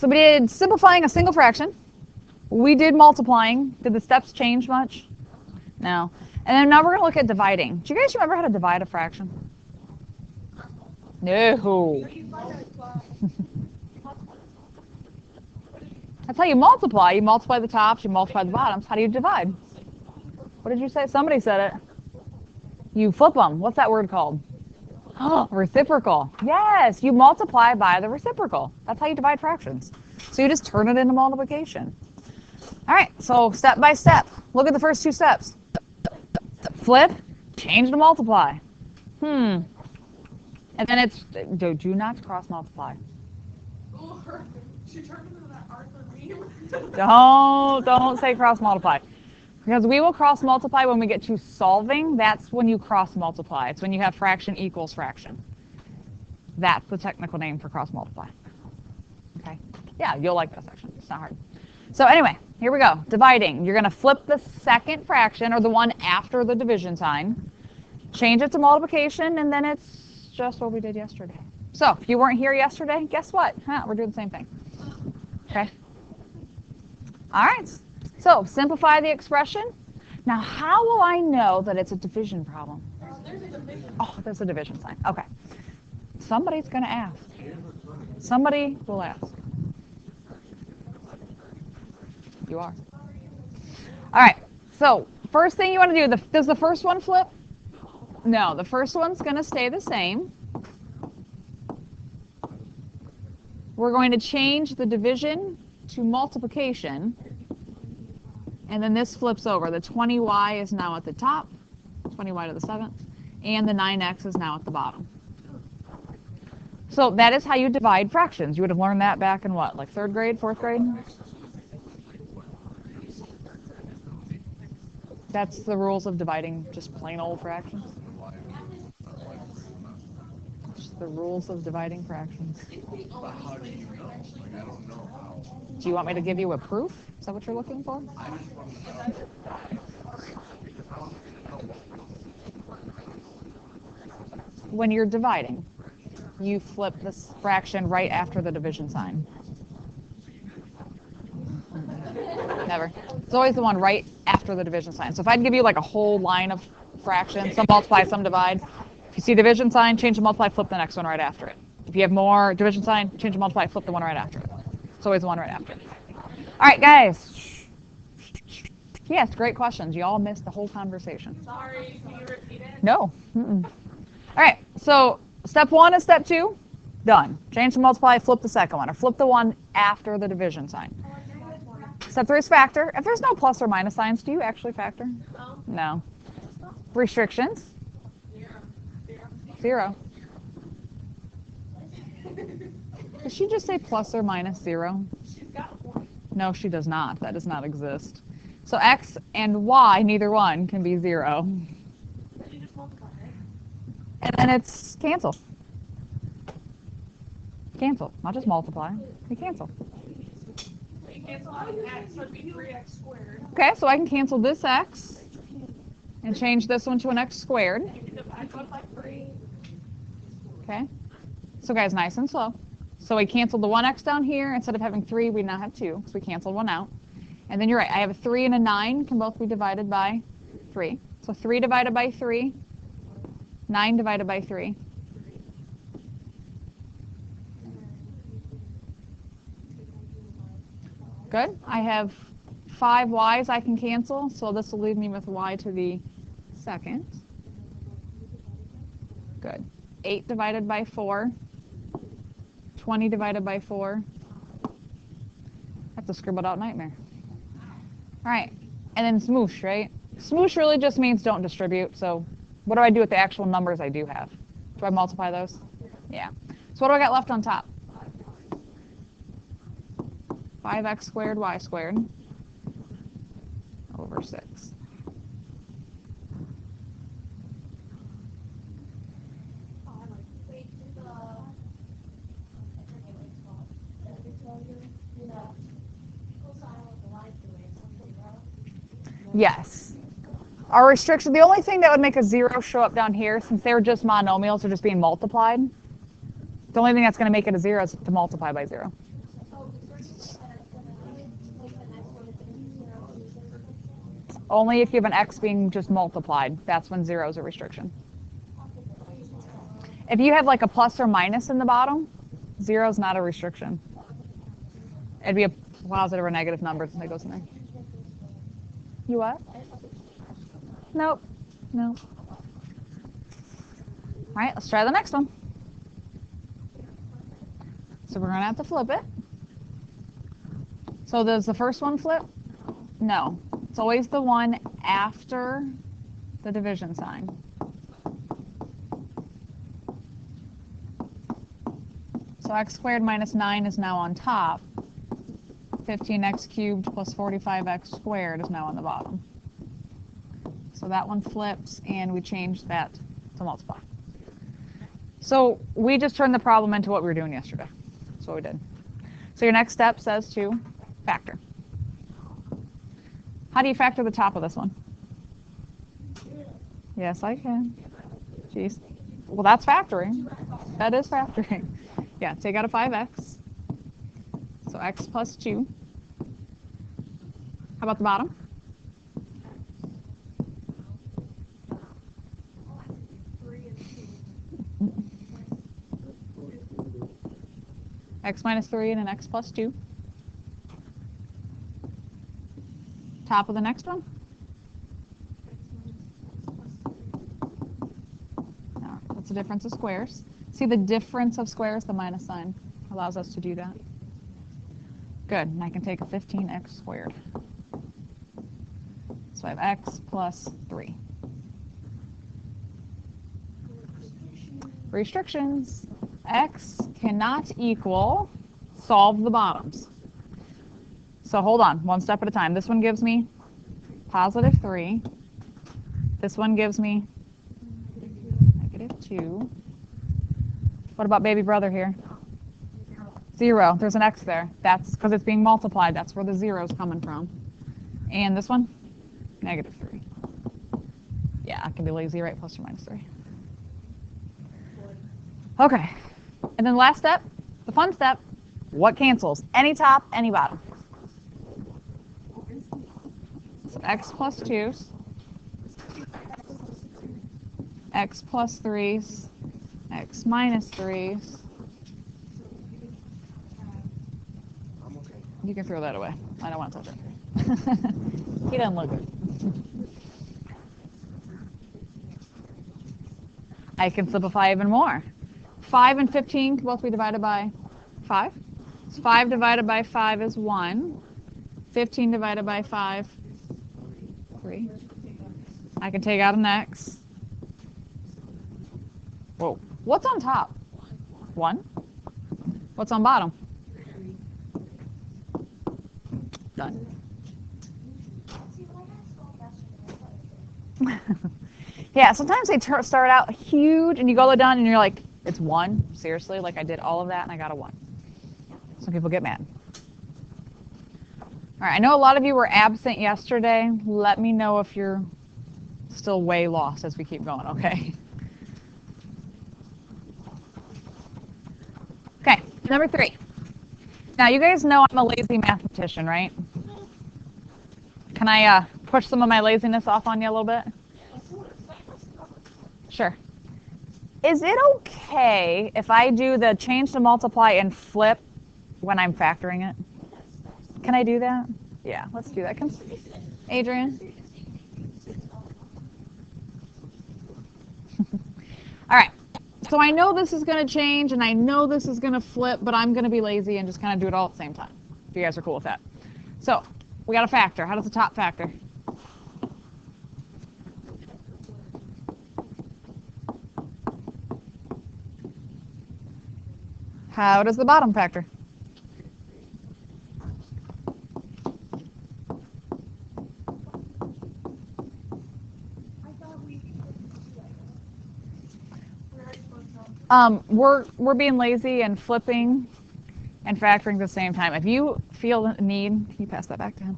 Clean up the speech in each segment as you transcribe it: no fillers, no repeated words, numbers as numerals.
So we did simplifying a single fraction. We did multiplying. Did the steps change much? No. And then now we're going to look at dividing. Do you guys remember how to divide a fraction? No. That's how you multiply. You multiply the tops, you multiply the bottoms. How do you divide? What did you say? Somebody said it. You flip them. What's that word called? Oh, reciprocal. Yes, you multiply by the reciprocal. That's how you divide fractions. So you just turn it into multiplication. All right, so step by step. Look at the first two steps. Flip, change to multiply. And then it's, do not cross multiply. Don't say cross multiply. Because we will cross multiply when we get to solving. That's when you cross multiply. It's when you have fraction equals fraction. That's the technical name for cross multiply. Okay? Yeah, you'll like that section. It's not hard. So anyway, here we go. Dividing. You're going to flip the second fraction, or the one after the division sign. Change it to multiplication, and then it's just what we did yesterday. So if you weren't here yesterday, guess what? We're doing the same thing. Okay? All right. So simplify the expression. Now, how will I know that it's a division problem? Oh, there's a division sign. Okay. Somebody's going to ask. Somebody will ask. You are. All right. So first thing you want to do, does the first one flip? No, the first one's going to stay the same. We're going to change the division to multiplication. And then this flips over. The 20y is now at the top, 20y to the 7th, and the 9x is now at the bottom. So that is how you divide fractions. You would have learned that back in what, like 3rd grade, 4th grade? That's the rules of dividing just plain old fractions. Just the rules of dividing fractions. Do you want me to give you a proof? Is that what you're looking for? When you're dividing, you flip this fraction right after the division sign. Never. It's always the one right after the division sign. So if I'd give you like a whole line of fractions, some multiply, some divide. If you see division sign, change the multiply, flip the next one right after it. If you have more division sign, change the multiply, flip the one right after it. It's always the one right after it. All right, guys. Yes, great questions. You all missed the whole conversation. Sorry, can you repeat it? No. All right, so step 1 and step 2, done. Change the multiply, flip the second one, or flip the one after the division sign. Step 3 is factor. If there's no plus or minus signs, do you actually factor? No. Restrictions? 0. Did she just say plus or minus 0? No, she does not. That does not exist. So x and y, neither one, can be 0. And then it's cancel. Cancel, not just multiply. You cancel. You cancel out x, so it'd be 3x squared. Okay, so I can cancel this x and change this one to an x squared. You can divide both by 3. Okay. So guys, nice and slow. So we canceled the 1x down here. Instead of having 3, we now have 2. So we canceled 1 out. And then you're right. I have a 3 and a 9 can both be divided by 3. So 3 divided by 3, 9 divided by 3. Good. I have 5 y's I can cancel. So this will leave me with y to the 2nd. Good. 8 divided by 4. 20 divided by 4. That's a scribbled out nightmare. All right. And then smoosh, right? Smoosh really just means don't distribute. So what do I do with the actual numbers I do have? Do I multiply those? Yeah. So what do I got left on top? 5x squared y squared over 6. Yes. Our restriction, the only thing that would make a 0 show up down here, since they're just monomials, they're just being multiplied, the only thing that's going to make it a 0 is to multiply by 0. Only if you have an x being just multiplied. That's when 0 is a restriction. If you have like a plus or minus in the bottom, 0 is not a restriction. It'd be a positive or negative number that goes in there. You what? Nope. No. All right, let's try the next one. So we're going to have to flip it. So does the first one flip? No. It's always the one after the division sign. So x squared minus 9 is now on top. 15x cubed plus 45x squared is now on the bottom. So that one flips, and we change that to multiply. So we just turned the problem into what we were doing yesterday. That's what we did. So your next step says to factor. How do you factor the top of this one? Yes, I can. Jeez. Well, that's factoring. That is factoring. Yeah, take out a 5x. So x plus 2. How about the bottom? X minus 3 and an x plus 2. Top of the next one? No, that's the difference of squares. See the difference of squares? The minus sign allows us to do that. Good, and I can take a 15x squared. So I have x plus 3. Restrictions. X cannot equal, solve the bottoms. So hold on, one step at a time. This one gives me positive 3. This one gives me negative 2. What about baby brother here? 0. There's an x there. That's because it's being multiplied. That's where the 0 is coming from. And this one? Negative 3. Yeah, I can be lazy, right? Plus or minus 3. Okay. And then last step, the fun step, what cancels? Any top, any bottom. So x plus 2s, x plus 3s, x minus 3s. You can throw that away. I don't want to touch it. He doesn't look good. I can simplify even more. 5 and 15 can both be divided by 5. So 5 divided by 5 is 1. 15 divided by 5, 3. I can take out an x. Whoa. What's on top? 1. What's on bottom? Done. Yeah, sometimes they start out huge, and you go done, and you're like, it's 1? Seriously? Like I did all of that, and I got a 1. Some people get mad. All right, I know a lot of you were absent yesterday. Let me know if you're still way lost as we keep going, okay? Okay, number 3. Now, you guys know I'm a lazy mathematician, right? Can I push some of my laziness off on you a little bit? Sure. Is it okay if I do the change to multiply and flip when I'm factoring it? Can I do that? Yeah, let's do that. Adrian? All right. So I know this is going to change, and I know this is going to flip, but I'm going to be lazy and just kind of do it all at the same time, if you guys are cool with that. So we got a factor. How does the top factor? How does the bottom factor? We're being lazy and flipping and factoring at the same time. If you feel the need, can you pass that back to him?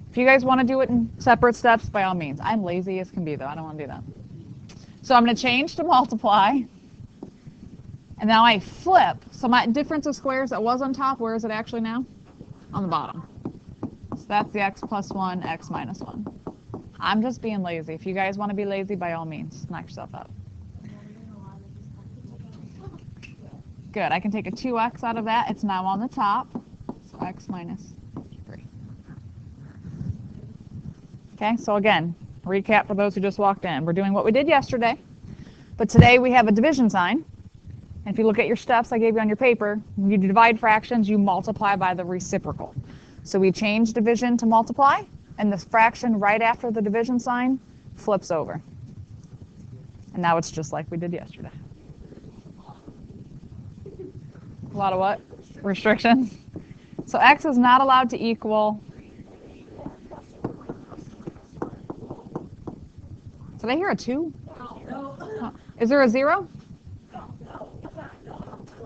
If you guys want to do it in separate steps, by all means. I'm lazy as can be, though. I don't want to do that. So I'm going to change to multiply. And now I flip. So my difference of squares that was on top, where is it actually now? on the bottom. So that's the x plus 1, x minus 1. I'm just being lazy. If you guys want to be lazy, by all means, knock yourself out. Good. I can take a 2x out of that. It's now on the top. So x minus 3. Okay, so again, recap for those who just walked in. We're doing what we did yesterday, but today we have a division sign. And if you look at your steps I gave you on your paper, when you divide fractions, you multiply by the reciprocal. So we change division to multiply, and the fraction right after the division sign flips over. And now it's just like we did yesterday. A lot of what? Restrictions. So x is not allowed to equal. Did I hear a 2? Oh. Is there a 0?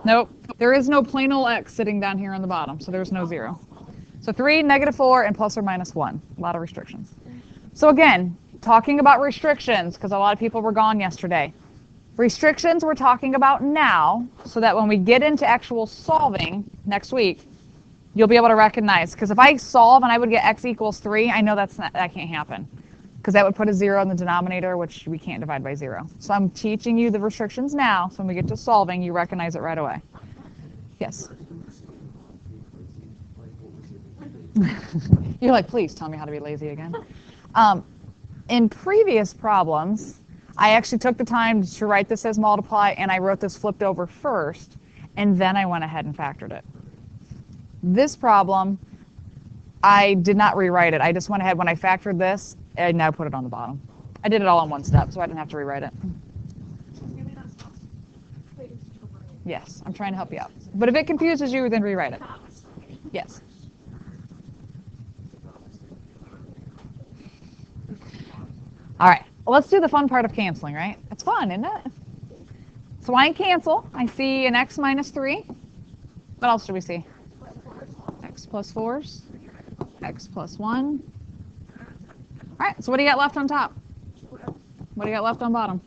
Nope. There is no plain old x sitting down here on the bottom, so there's no 0. So 3, -4, and plus or minus 1. A lot of restrictions. So again, talking about restrictions, because a lot of people were gone yesterday. Restrictions we're talking about now, so that when we get into actual solving next week, you'll be able to recognize. Because if I solve and I would get x equals 3, I know that can't happen. Because that would put a 0 in the denominator, which we can't divide by 0. So I'm teaching you the restrictions now, so when we get to solving, you recognize it right away. Yes? You're like, please tell me how to be lazy again. In previous problems, I actually took the time to write this as multiply, and I wrote this flipped over first, and then I went ahead and factored it. This problem, I did not rewrite it. I just went ahead when I factored this, and now put it on the bottom. I did it all in one step, so I didn't have to rewrite it. Yes, I'm trying to help you out. But if it confuses you, then rewrite it. Yes. All right, well, let's do the fun part of canceling, right? It's fun, isn't it? So I cancel. I see an x minus 3. What else do we see? X plus 4s, x plus 1. All right, so what do you got left on top? What do you got left on bottom?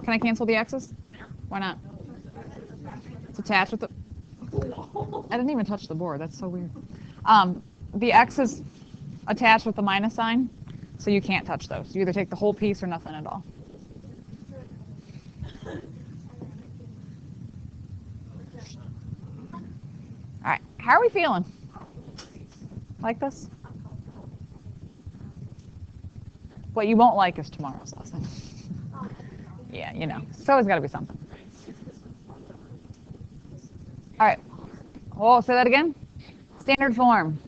Can I cancel the x's? Why not? It's attached with the... I didn't even touch the board. That's so weird. The x is attached with the minus sign, so you can't touch those. You either take the whole piece or nothing at all. All right, how are we feeling? Like this? What you won't like is tomorrow's lesson. Yeah, you know, it's always got to be something. All right. Oh, say that again. Standard form.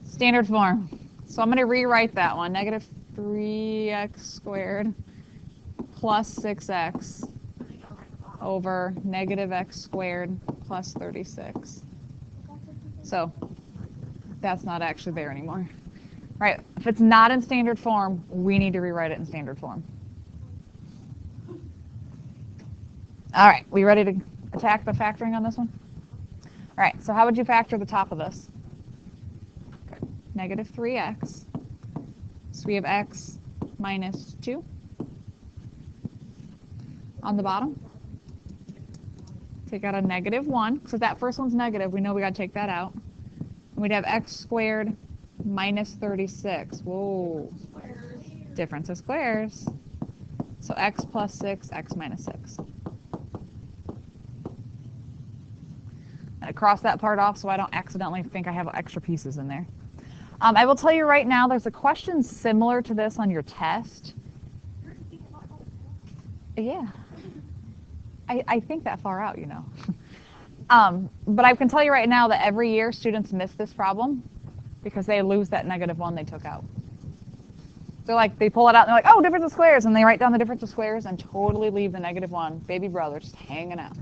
Standard form. So I'm going to rewrite that one. Negative 3x squared plus 6x over negative x squared plus 36. So that's not actually there anymore. Right, if it's not in standard form, we need to rewrite it in standard form. All right, we ready to attack the factoring on this one? All right, so how would you factor the top of this? Okay. Negative 3x. So we have x minus 2 on the bottom. Take out a negative 1, because that first one's negative. We know we got to take that out. And we'd have x squared minus 36. Whoa. Difference of squares. So x plus 6, x minus 6. I cross that part off so I don't accidentally think I have extra pieces in there. I will tell you right now, there's a question similar to this on your test. Yeah. I think that far out, you know. But I can tell you right now that every year students miss this problem because they lose that negative 1 they took out. So like they pull it out and they're like, oh, difference of squares, and they write down the difference of squares and totally leave the negative 1, baby brother, just hanging out.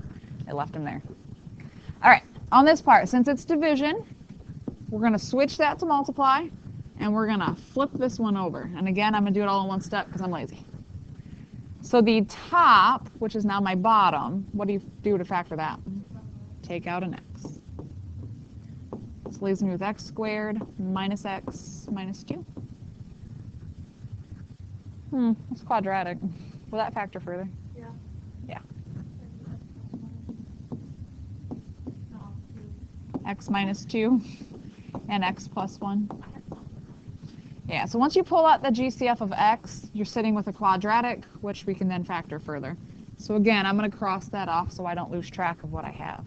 They left him there. All right, on this part, since it's division, we're going to switch that to multiply, and we're going to flip this one over. And again, I'm going to do it all in one step because I'm lazy. So the top, which is now my bottom, what do you do to factor that? Take out an x. This leaves me with x squared minus x minus 2. That's quadratic. Will that factor further? Yeah. Yeah. x minus 2, and x plus 1. Yeah, so once you pull out the GCF of x, you're sitting with a quadratic, which we can then factor further. So again, I'm going to cross that off so I don't lose track of what I have.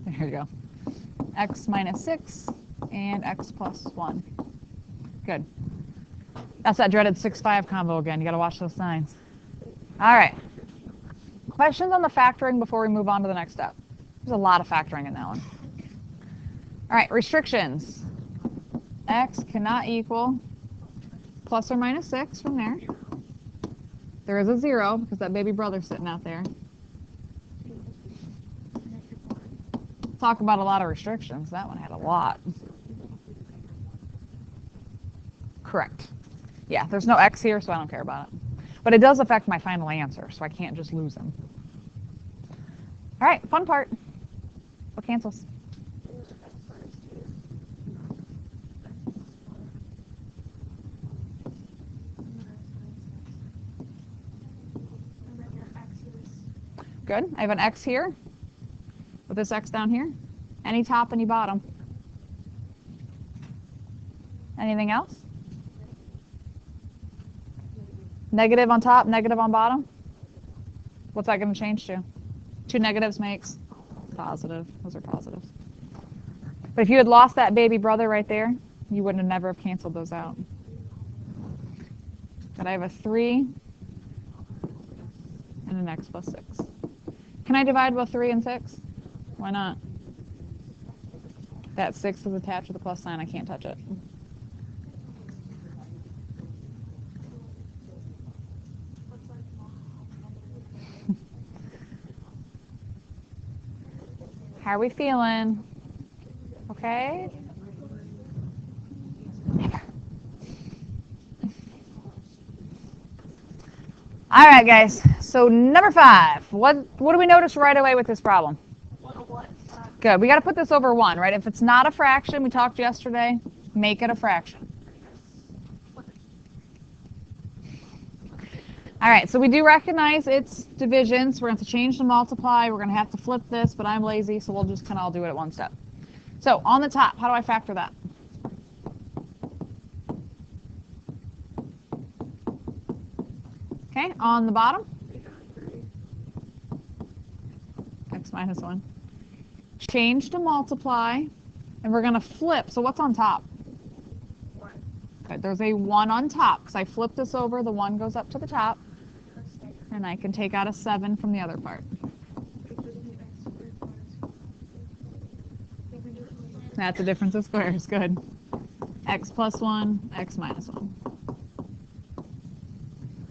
There you go. X minus 6 and x plus 1. Good. That's that dreaded 6-5 combo again. You got to watch those signs. All right. Questions on the factoring before we move on to the next step? There's a lot of factoring in that one. All right, restrictions. X cannot equal plus or minus 6 from there. There is a 0 because that baby brother's sitting out there. Talk about a lot of restrictions. That one had a lot. Correct. Yeah, there's no x here, so I don't care about it. But it does affect my final answer, so I can't just lose them. All right, fun part. What cancels? Good. I have an x here with this x down here. Any top, any bottom. Anything else? Negative on top, negative on bottom. What's that going to change to? 2 negatives makes positive. Those are positives. But if you had lost that baby brother right there, you wouldn't have never have canceled those out. But I have a 3 and an x plus 6. Can I divide both 3 and 6? Why not? That 6 is attached with a plus sign. I can't touch it. How are we feeling? Okay? All right, guys. So number 5. What do we notice right away with this problem? Good. We got to put this over 1, right? If it's not a fraction, we talked yesterday, make it a fraction. All right, so we do recognize its divisions. We're going to have to change the multiply. We're going to have to flip this, but I'm lazy, so we'll just kind of all do it at one step. So on the top, how do I factor that? Okay, on the bottom, x minus 1. Change to multiply, and we're going to flip. So what's on top? 1. Okay, there's a 1 on top, because I flip this over, the 1 goes up to the top. And I can take out a 7 from the other part. That's a difference of squares. Good. X plus 1, x minus 1.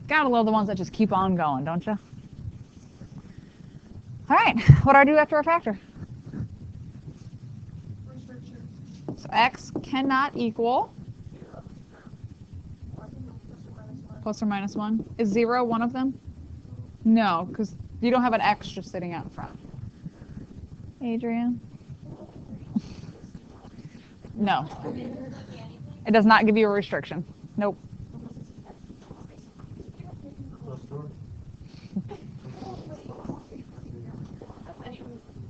Gotta love the ones that just keep on going, don't you? All right. What do I do after a factor? So x cannot equal plus or minus 1. Is 0 one of them? No, because you don't have an x just sitting out in front. Adrian? No. It does not give you a restriction. Nope.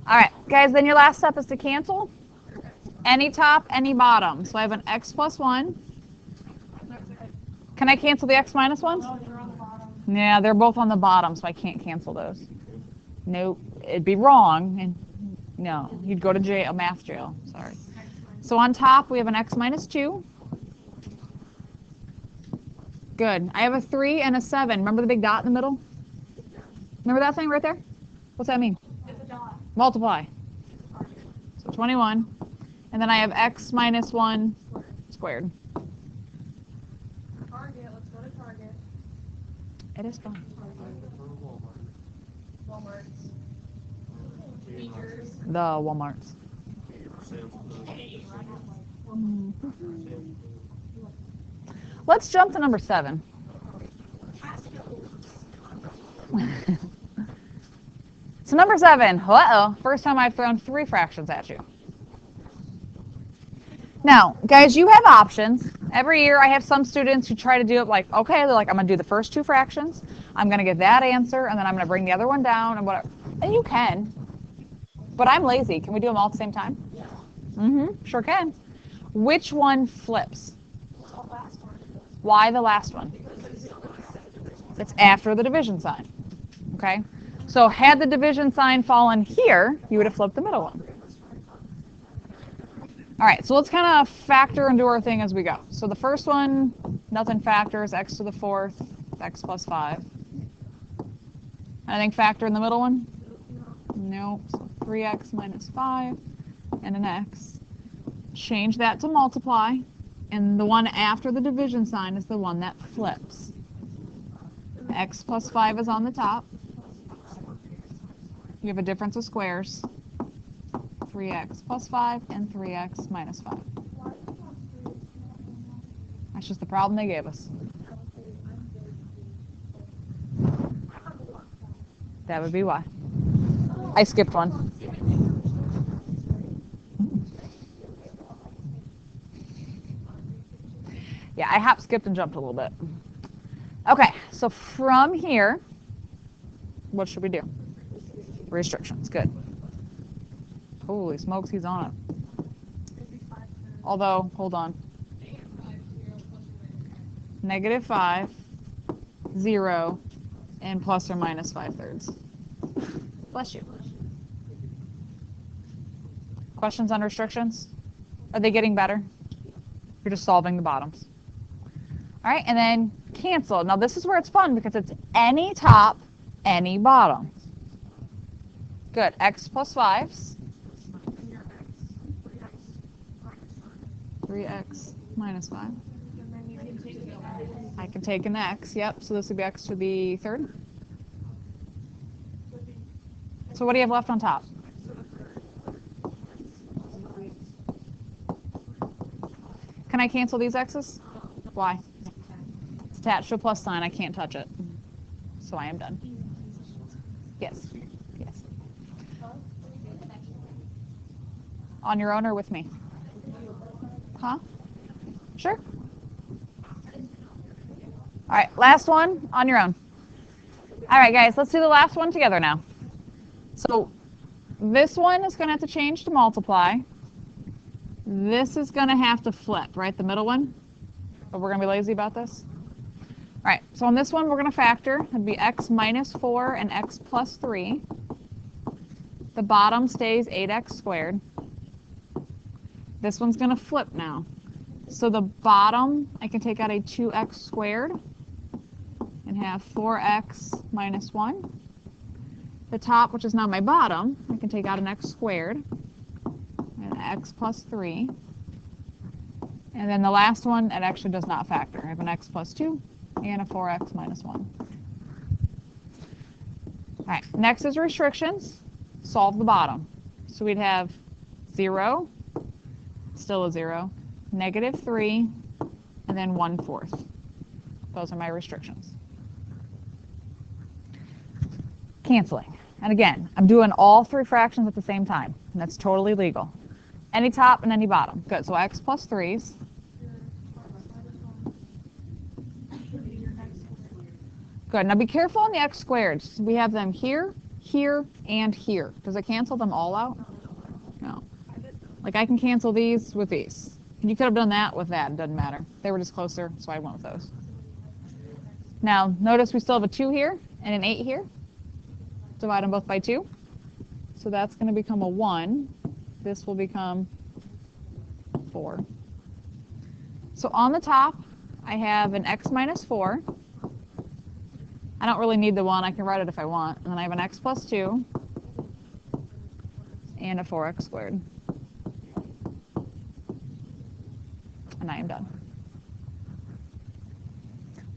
All right, guys, then your last step is to cancel. Any top, any bottom. So I have an x plus 1. Can I cancel the x minus 1? Yeah, they're both on the bottom, so I can't cancel those. Nope, it'd be wrong, and no, you'd go to jail, math jail. Sorry. So on top, we have an x minus 2. Good. I have a 3 and a 7. Remember the big dot in the middle? Remember that thing right there? What's that mean? It's a dot. Multiply. So 21. And then I have x minus 1 squared. Target. Let's go to Target. It is fun. Walmart's. Features. The Walmarts. Let's jump to number 7. So number 7. Uh-oh. First time I've thrown 3 fractions at you. Now, guys, you have options. Every year I have some students who try to do it like, okay, they're like, I'm going to do the first two fractions. I'm going to get that answer, and then I'm going to bring the other one down and whatever. And you can. But I'm lazy. Can we do them all at the same time? Mm-hmm. Sure can. Which one flips? Why the last one? It's after the division sign. Okay? So had the division sign fallen here, you would have flipped the middle one. All right, so let's kind of factor and do our thing as we go. So the first one, nothing factors, x to the fourth, x plus 5. Anything factor in the middle one? No. So 3x minus 5 and an x. Change that to multiply, and the one after the division sign is the one that flips. X plus 5 is on the top. You have a difference of squares. 3x plus 5 and 3x minus 5. That's just the problem they gave us. That would be why. I skipped one. Yeah, I hop, skipped, and jumped a little bit. Okay, so from here, what should we do? Restrictions, good. Holy smokes, he's on it. Although, hold on. -5, 0, and plus or minus 5/3. Bless you. Questions on restrictions? Are they getting better? You're just solving the bottoms. All right, and then cancel. Now this is where it's fun because it's any top, any bottom. Good. X plus 5s. 3x minus 5. I can take an x, yep, so this would be x to the third. So what do you have left on top? Can I cancel these x's? Why? It's attached to a plus sign, I can't touch it. So I am done. Yes. Yes. On your own or with me? Huh? Sure. All right, last one on your own. All right, guys, let's do the last one together now. So this one is going to have to change to multiply. This is going to have to flip, right, the middle one? But we're going to be lazy about this. All right, so on this one, we're going to factor. It'd be x minus 4 and x plus 3. The bottom stays 8x squared. This one's going to flip now. So the bottom, I can take out a 2x squared and have 4x minus 1. The top, which is now my bottom, I can take out an x squared and x plus 3. And then the last one, it actually does not factor. I have an x plus 2 and a 4x minus 1. All right, next is restrictions. Solve the bottom. So we'd have 0, still a 0, -3, and then 1/4. Those are my restrictions. Canceling. And again, I'm doing all three fractions at the same time, and that's totally legal. Any top and any bottom. Good, so x plus 3s. Good, now be careful on the x squareds. We have them here, here, and here. Does it cancel them all out? No. Like I can cancel these with these. You could have done that with that, it doesn't matter. They were just closer, so I went with those. Now, notice we still have a 2 here and an 8 here. Divide them both by 2. So that's going to become a 1. This will become 4. So on the top, I have an x minus 4. I don't really need the 1. I can write it if I want. And then I have an x plus 2 and a 4x squared. And I am done.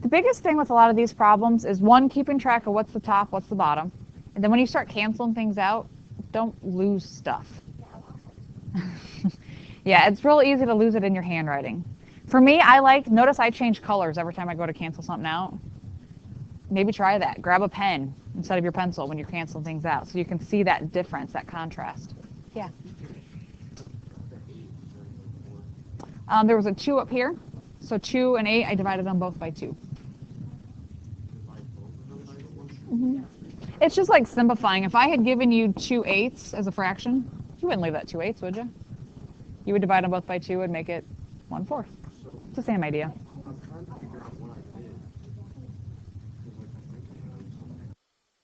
The biggest thing with a lot of these problems is, one, keeping track of what's the top, what's the bottom. And then when you start canceling things out, don't lose stuff. Yeah, it's real easy to lose it in your handwriting. For me, notice I change colors every time I go to cancel something out. Maybe try that. Grab a pen instead of your pencil when you're canceling things out so you can see that difference, that contrast. Yeah. There was a 2 up here. So 2 and 8, I divided them both by 2. It's just like simplifying. If I had given you 2/8 as a fraction, you wouldn't leave that 2/8, would you? You would divide them both by 2 and make it 1/4. It's the same idea.